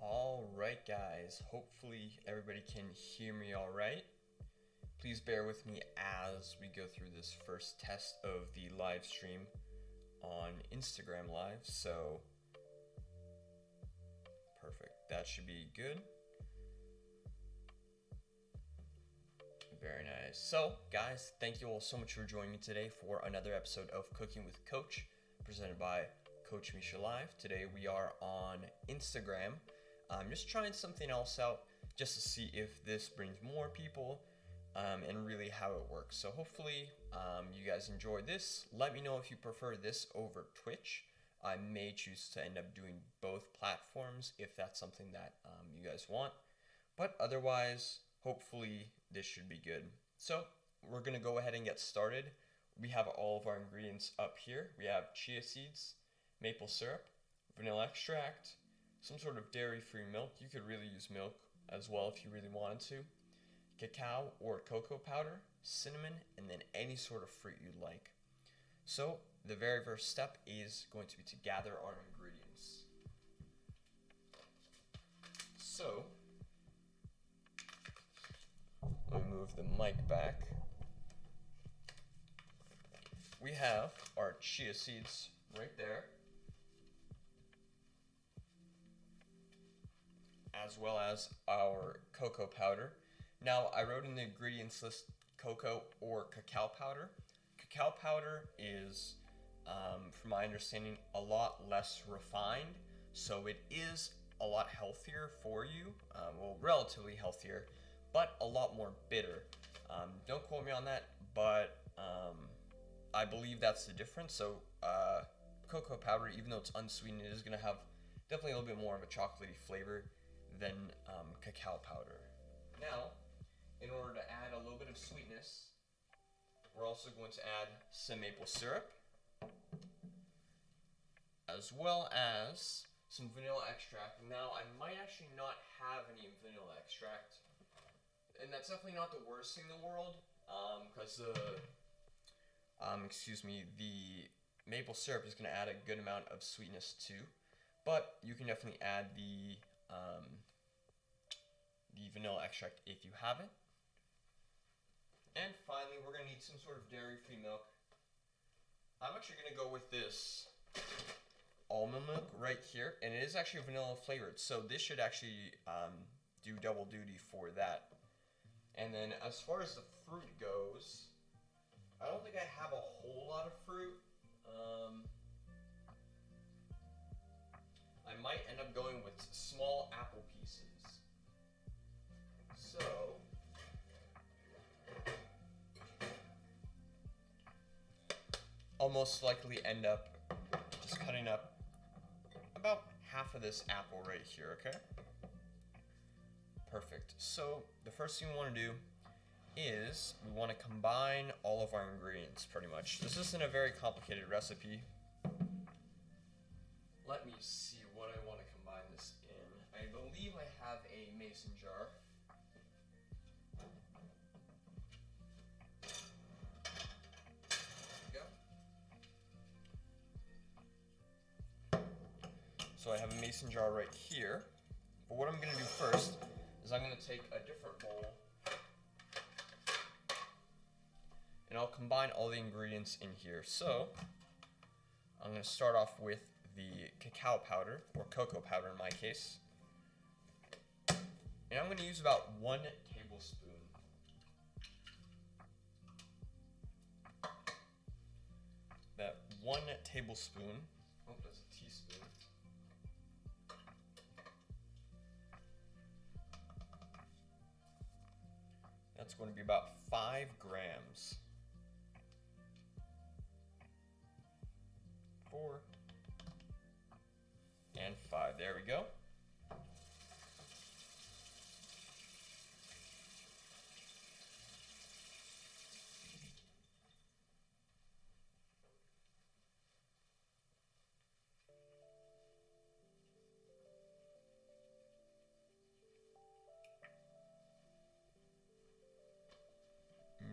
Alright guys, hopefully everybody can hear me alright. Please bear with me as we go through this first test of the live stream on Instagram Live. So, perfect, that should be good. Very nice. So guys, thank you all so much for joining me today for another episode of Cooking with Coach, presented by Coach Misha Live. Today we are on Instagram. I'm just trying something else out just to see if this brings more people and really how it works. So hopefully you guys enjoy this. Let me know if you prefer this over Twitch. I may choose to end up doing both platforms if that's something that you guys want. But otherwise, hopefully this should be good. So we're gonna go ahead and get started. We have all of our ingredients up here. We have chia seeds, maple syrup, vanilla extract, some sort of dairy-free milk. You could really use milk as well if you really wanted to. Cacao or cocoa powder, cinnamon, and then any sort of fruit you'd like. So the very first step is going to be to gather our ingredients. So let me move the mic back. We have our chia seeds right there, as well as our cocoa powder. Now, I wrote in the ingredients list cocoa or cacao powder. Cacao powder is, from my understanding, a lot less refined, so it is a lot healthier for you. Well, relatively healthier, but a lot more bitter. Don't quote me on that, but I believe that's the difference. So cocoa powder, even though it's unsweetened, it is going to have definitely a little bit more of a chocolatey flavor than cacao powder. Now, in order to add a little bit of sweetness, we're also going to add some maple syrup, as well as some vanilla extract. Now, I might actually not have any vanilla extract, and that's definitely not the worst thing in the world, because the maple syrup is going to add a good amount of sweetness too. But you can definitely add the vanilla extract if you have it. And finally, we're going to need some sort of dairy-free milk. I'm actually going to go with this almond milk right here, and it is actually vanilla flavored, so this should actually do double duty for that. And then as far as the fruit goes, I don't think I have a whole lot of fruit. I might end up going with small apple pieces. So I'll most likely end up just cutting up about half of this apple right here, okay? Perfect. So the first thing we want to do is we want to combine all of our ingredients pretty much. This isn't a very complicated recipe. Let me see what I want to combine this in. I believe I have a mason jar. There we go. So I have a mason jar right here. But what I'm going to do first is I'm going to take a different bowl and I'll combine all the ingredients in here. So I'm going to start off with the cacao powder, or cocoa powder in my case. And I'm going to use about 1 tablespoon. That 1 tablespoon, oh, that's a teaspoon. That's going to be about 5 grams. 4 and 5. There we go.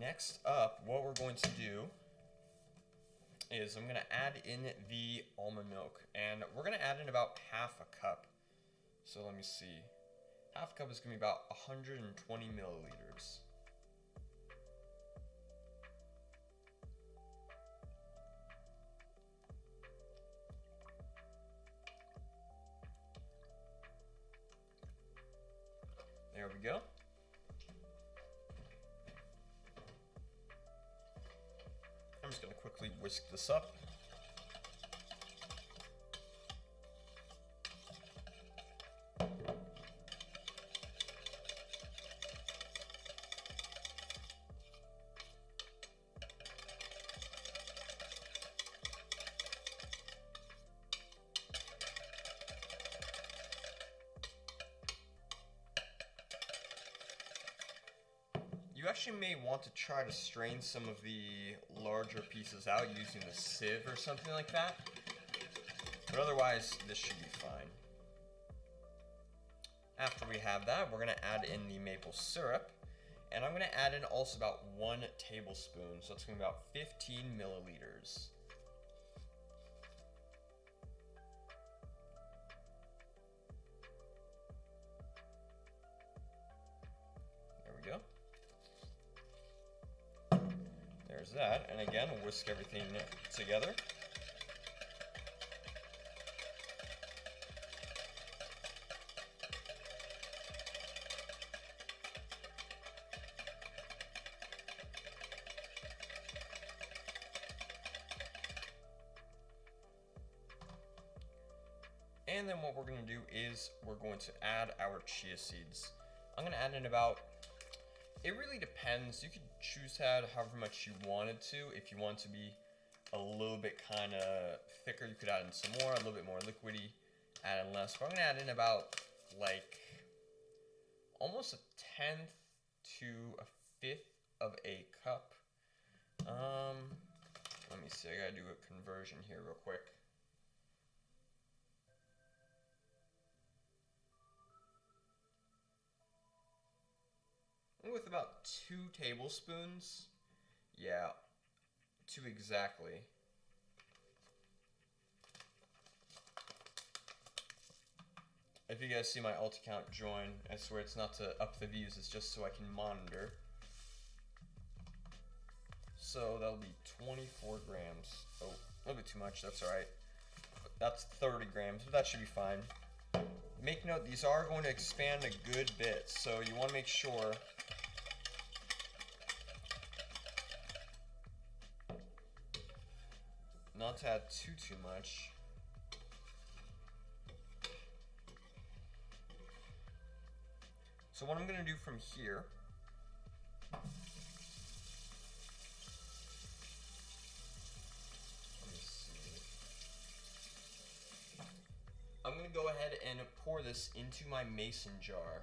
Next up, what we're going to do is I'm going to add in the almond milk, and we're going to add in about half a cup. So let me see. Half cup is going to be about 120 milliliters. There we go. I'm just going to quickly whisk this up. You actually may want to try to strain some of the larger pieces out using the sieve or something like that. But otherwise, this should be fine. After we have that, we're going to add in the maple syrup. And I'm going to add in also about 1 tablespoon. So it's going to be about 15 milliliters. There we go. There's that, and again, we'll whisk everything together. And then what we're going to do is we're going to add our chia seeds. I'm going to add in about, it really depends. You could choose to add however much you wanted to. If you want to be a little bit kind of thicker, you could add in some more, a little bit more liquidy, add in less. But I'm going to add in about like almost a 1/10 to a 1/5 of a cup. Let me see, I got to do a conversion here real quick. With about 2 tablespoons. Yeah, 2 exactly. If you guys see my alt account join, I swear it's not to up the views, it's just so I can monitor. So that'll be 24 grams. Oh, a little bit too much, that's alright. That's 30 grams, but that should be fine. Make note, these are going to expand a good bit, so you want to make sure not to add too much. So what I'm going to do from here, let me see. I'm going to go ahead and pour this into my mason jar.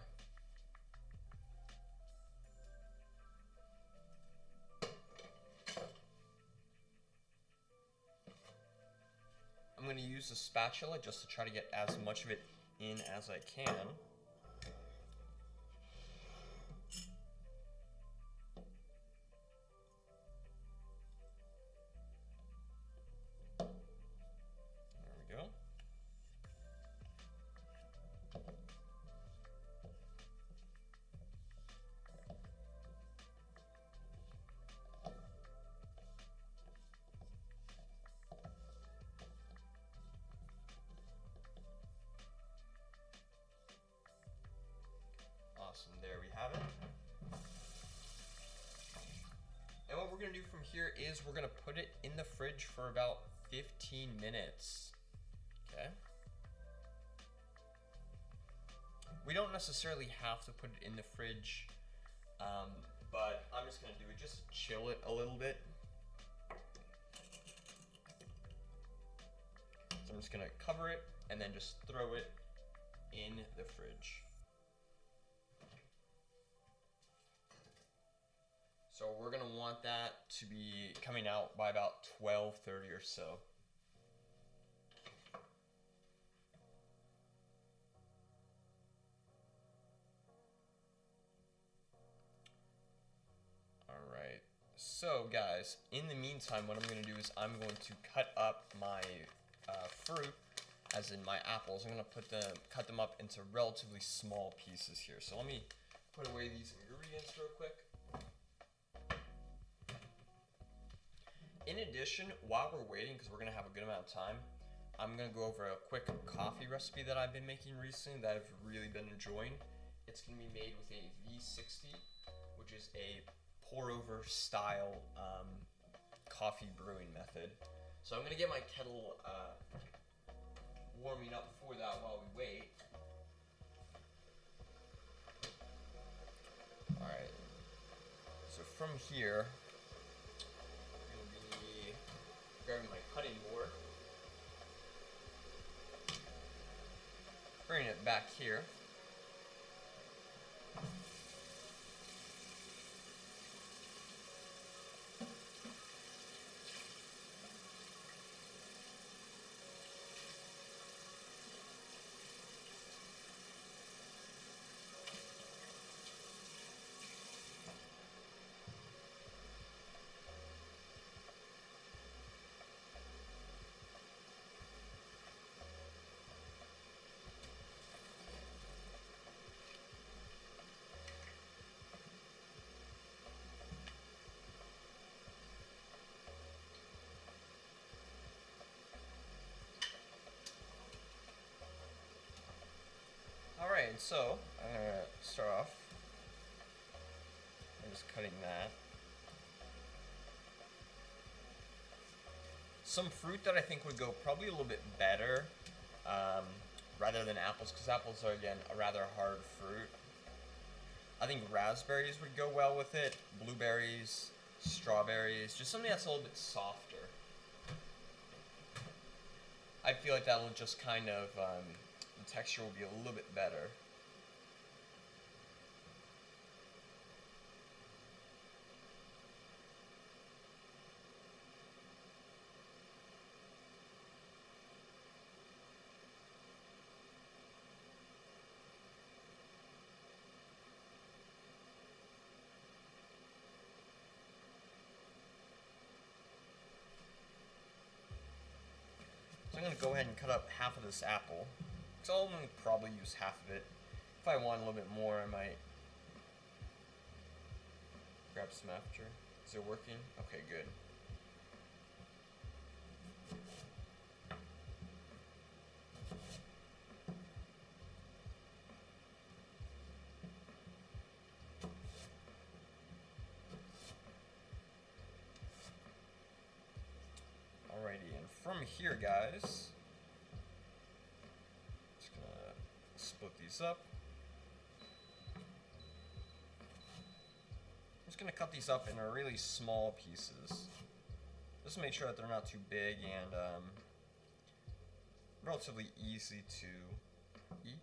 I'm going to use the spatula just to try to get as much of it in as I can. There we go. Awesome, there we have it. And what we're going to do from here is we're going to put it in the fridge for about 15 minutes. Okay. We don't necessarily have to put it in the fridge, but I'm just going to do it just to chill it a little bit. So I'm just going to cover it and then just throw it in the fridge. So we're going to want that to be coming out by about 12:30 or so. Alright, so guys, in the meantime, what I'm going to do is I'm going to cut up my fruit. as in my apples, I'm gonna cut them up into relatively small pieces here. So let me put away these ingredients real quick. In addition, while we're waiting, because we're gonna have a good amount of time, I'm gonna go over a quick coffee recipe that I've been making recently that I've really been enjoying. It's gonna be made with a V60, which is a pour-over style coffee brewing method. So I'm gonna get my kettle warming up for that while we wait. All right. So from here, I'm gonna be grabbing my cutting board, bringing it back here. Alright, so I'm going to start off by just cutting that. Some fruit that I think would go probably a little bit better rather than apples, because apples are, again, a rather hard fruit. I think raspberries would go well with it, blueberries, strawberries, just something that's a little bit softer. I feel like that'll just kind of, the texture will be a little bit better. So I'm going to go ahead and cut up half of this apple. So I'll only probably use half of it. If I want a little bit more, I might grab some after. Is it working? Okay, good. Alrighty, and from here, guys, just gonna split these up. I'm just gonna cut these up in really small pieces, just to make sure that they're not too big and relatively easy to eat.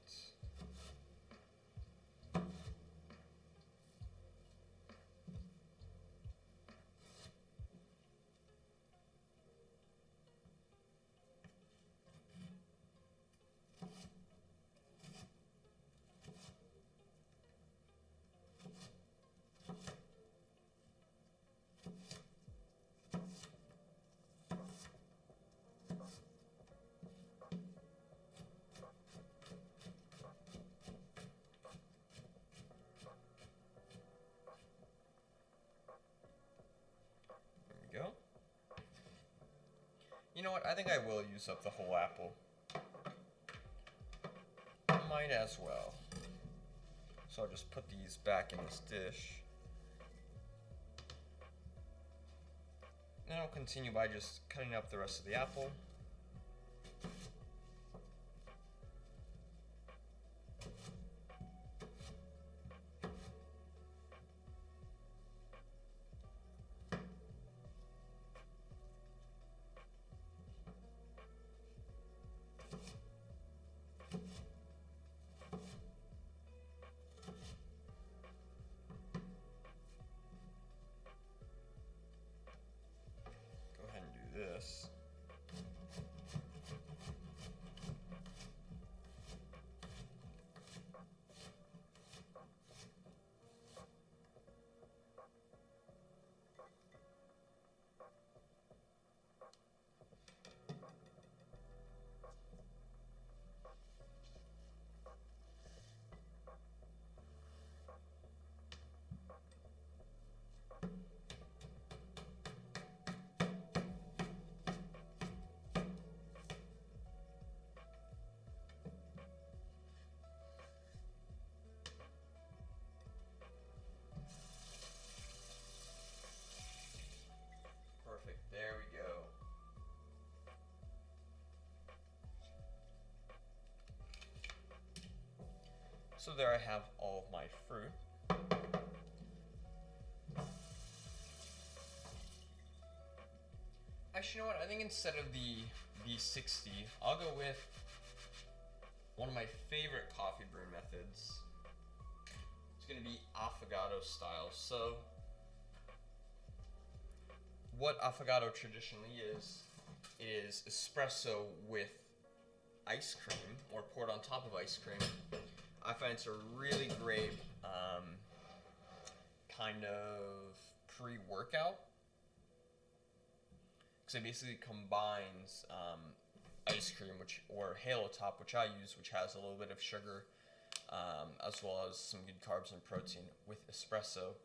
Go. You know what? I think I will use up the whole apple. Might as well. So I'll just put these back in this dish. Then I'll continue by just cutting up the rest of the apple. This. So there I have all of my fruit. Actually, you know what? I think instead of the V60, I'll go with one of my favorite coffee brew methods. It's going to be affogato style. So what affogato traditionally is espresso with ice cream, or poured on top of ice cream. I find it's a really great kind of pre-workout, because it basically combines ice cream, or Halo Top, which I use, which has a little bit of sugar, as well as some good carbs and protein, with espresso,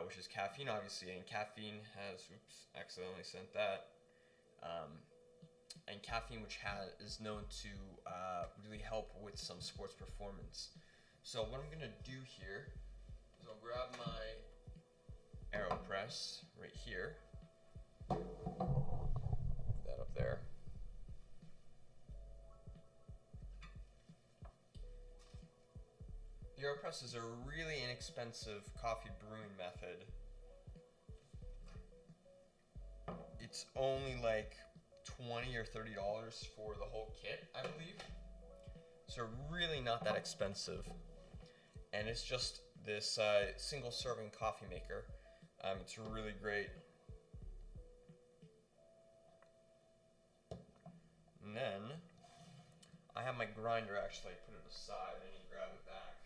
which is caffeine, obviously, and caffeine has, oops, accidentally sent that, and caffeine, which is known to really help with some sports performance. So what I'm gonna do here is I'll grab my AeroPress right here, move that up there. The AeroPress is a really inexpensive coffee brewing method. It's only like $20 or $30 for the whole kit, I believe. So really not that expensive. And it's just this single serving coffee maker. It's really great. And then I have my grinder, actually. I put it aside. I need to grab it back.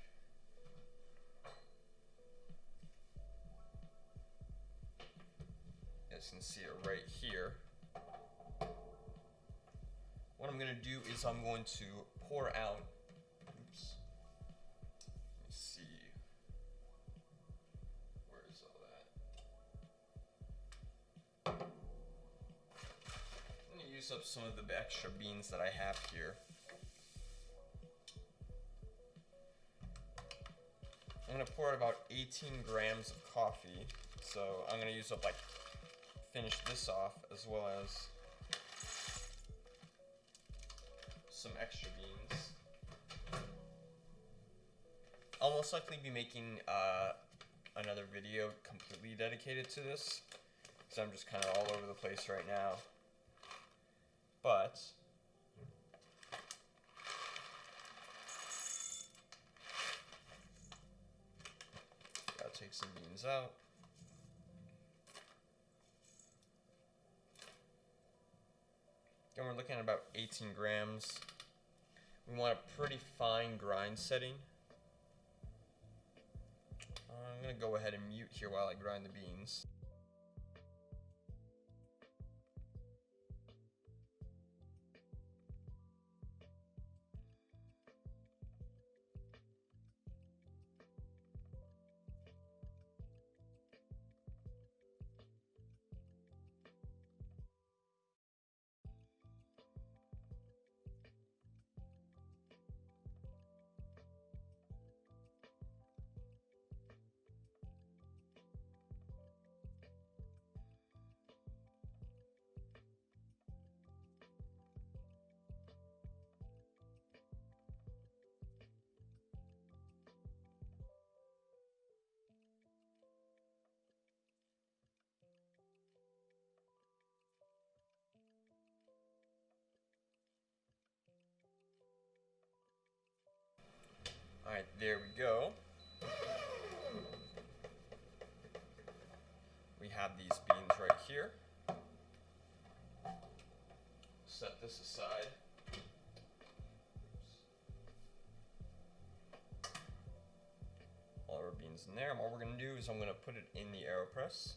You guys can see it right here. What I'm going to do is I'm going to pour out, oops, let me see, where is all that? I'm going to use up some of the extra beans that I have here. I'm going to pour out about 18 grams of coffee, so I'm going to use up, finish this off, as well as some extra beans. I'll most likely be making another video completely dedicated to this, because I'm just kind of all over the place right now. But gotta take some beans out. And we're looking at about 18 grams. We want a pretty fine grind setting. I'm going to go ahead and mute here while I grind the beans. Alright, there we go. We have these beans right here. Set this aside. All our beans in there. And what we're going to do is I'm going to put it in the AeroPress.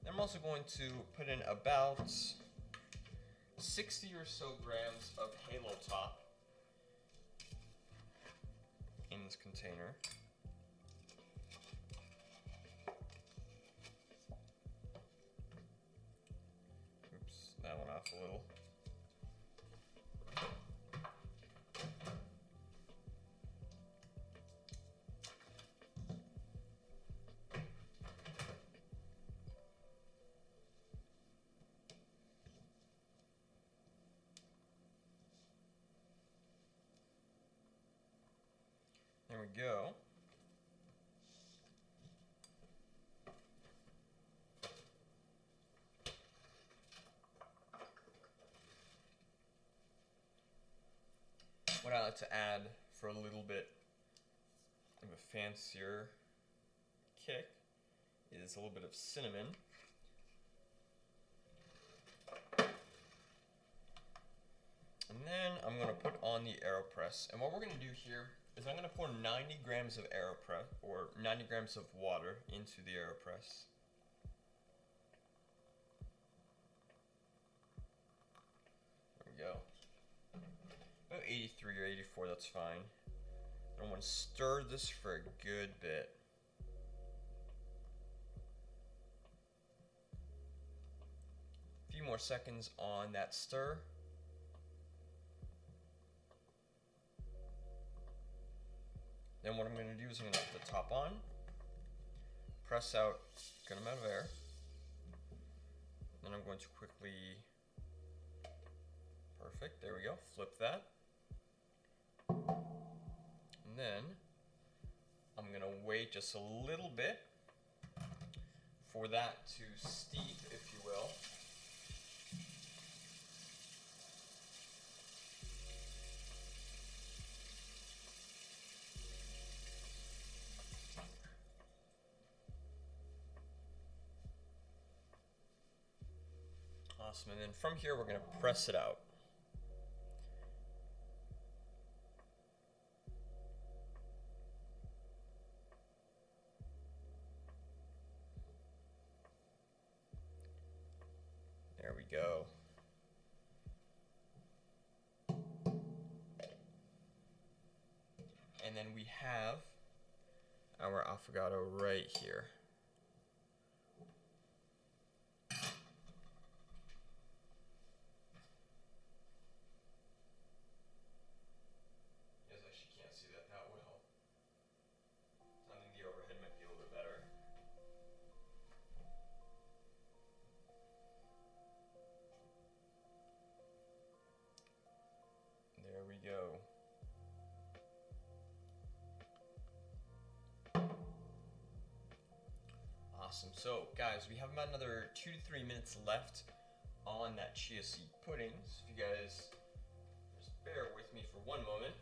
I'm also going to put in about 60 or so grams of Halo Top in this container. Oops, that went off a little. we go. What I like to add for a little bit of a fancier kick is a little bit of cinnamon. And then I'm going to put on the AeroPress. And what we're going to do here is I'm going to pour 90 grams of AeroPress, or 90 grams of water into the AeroPress. There we go. About 83 or 84, that's fine. I want to stir this for a good bit. A few more seconds on that stir. Then what I'm going to do is I'm going to put the top on, press out a good amount of air. Then I'm going to quickly, perfect, there we go, flip that. And then I'm going to wait just a little bit for that to steep, if you will. Awesome, and then from here we're going to press it out. There we go. And then we have our affogato right here. There we go. Awesome. So, guys, we have about another 2 to 3 minutes left on that chia seed pudding. So if you guys just bear with me for one moment.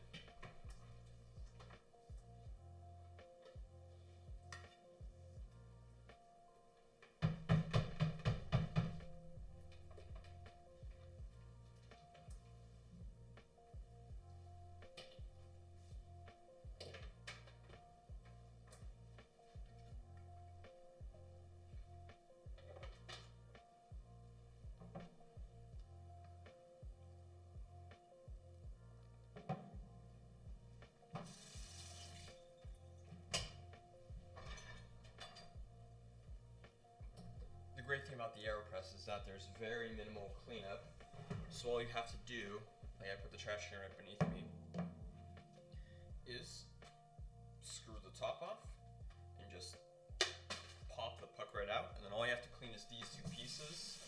The great thing about the AeroPress is that there's very minimal cleanup. So all you have to do, like I put the trash can right beneath me, is screw the top off and just pop the puck right out. And then all you have to clean is these two pieces.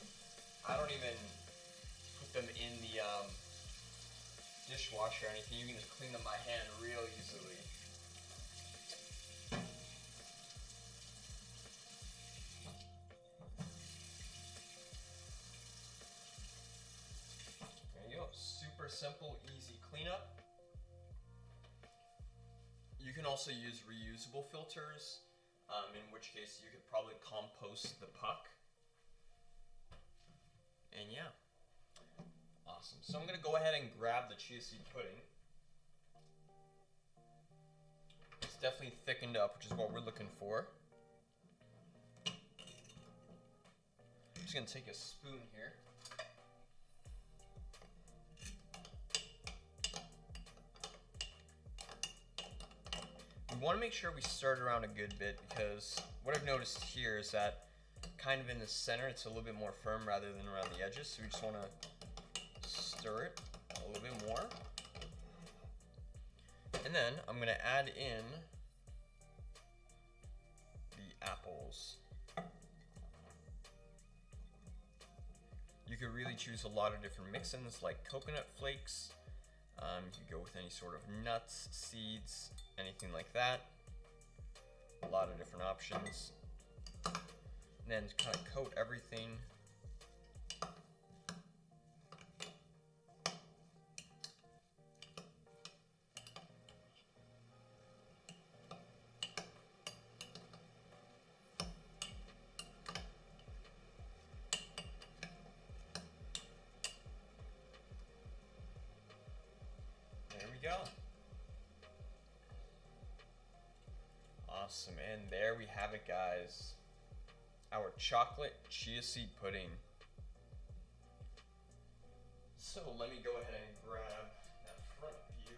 I don't even put them in the dishwasher or anything. You can just clean them by hand real easily. Super simple, easy cleanup. You can also use reusable filters, in which case you could probably compost the puck. And yeah, awesome. So I'm going to go ahead and grab the chia seed pudding. It's definitely thickened up, which is what we're looking for. I'm just going to take a spoon here. We want to make sure we stir it around a good bit, because what I've noticed here is that kind of in the center it's a little bit more firm rather than around the edges, so we just want to stir it a little bit more. And then I'm going to add in the apples. You could really choose a lot of different mix-ins like coconut flakes, You could go with any sort of nuts, seeds, anything like that. A lot of different options. And then kind of coat everything. There we go. Awesome, and there we have it, guys. Our chocolate chia seed pudding. So let me go ahead and grab that front view.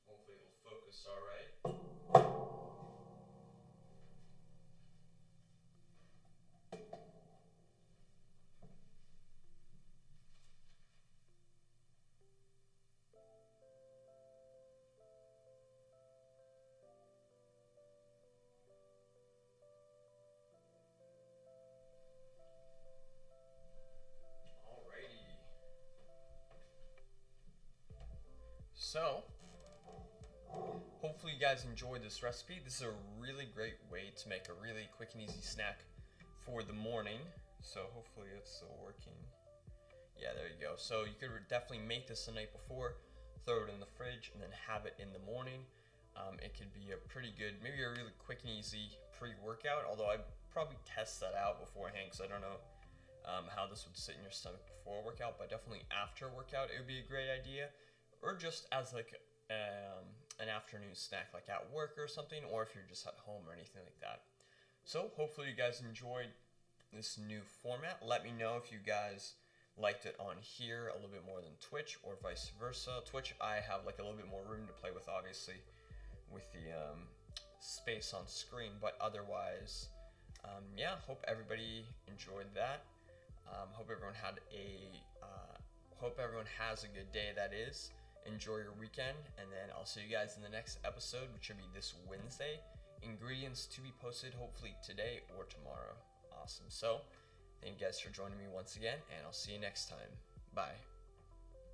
Hopefully it'll focus all right. Alrighty. So, hopefully you guys enjoyed this recipe. This is a really great way to make a really quick and easy snack for the morning. So hopefully it's still working. Yeah, there you go. So you could definitely make this the night before, throw it in the fridge, and then have it in the morning. It could be a pretty good, maybe a really quick and easy pre-workout, although I'd probably test that out beforehand because I don't know how this would sit in your stomach before a workout, but definitely after a workout it would be a great idea, or just as like an afternoon snack like at work or something, or if you're just at home or anything like that. So hopefully you guys enjoyed this new format. Let me know if you guys liked it on here a little bit more than Twitch, or vice versa. Twitch I have like a little bit more room to play with, obviously, with the space on screen, but otherwise yeah, hope everybody enjoyed that. Hope everyone has a good day, that is. Enjoy your weekend, and then I'll see you guys in the next episode, which will be this Wednesday. Ingredients to be posted hopefully today or tomorrow. Awesome. So thank you guys for joining me once again, and I'll see you next time. Bye.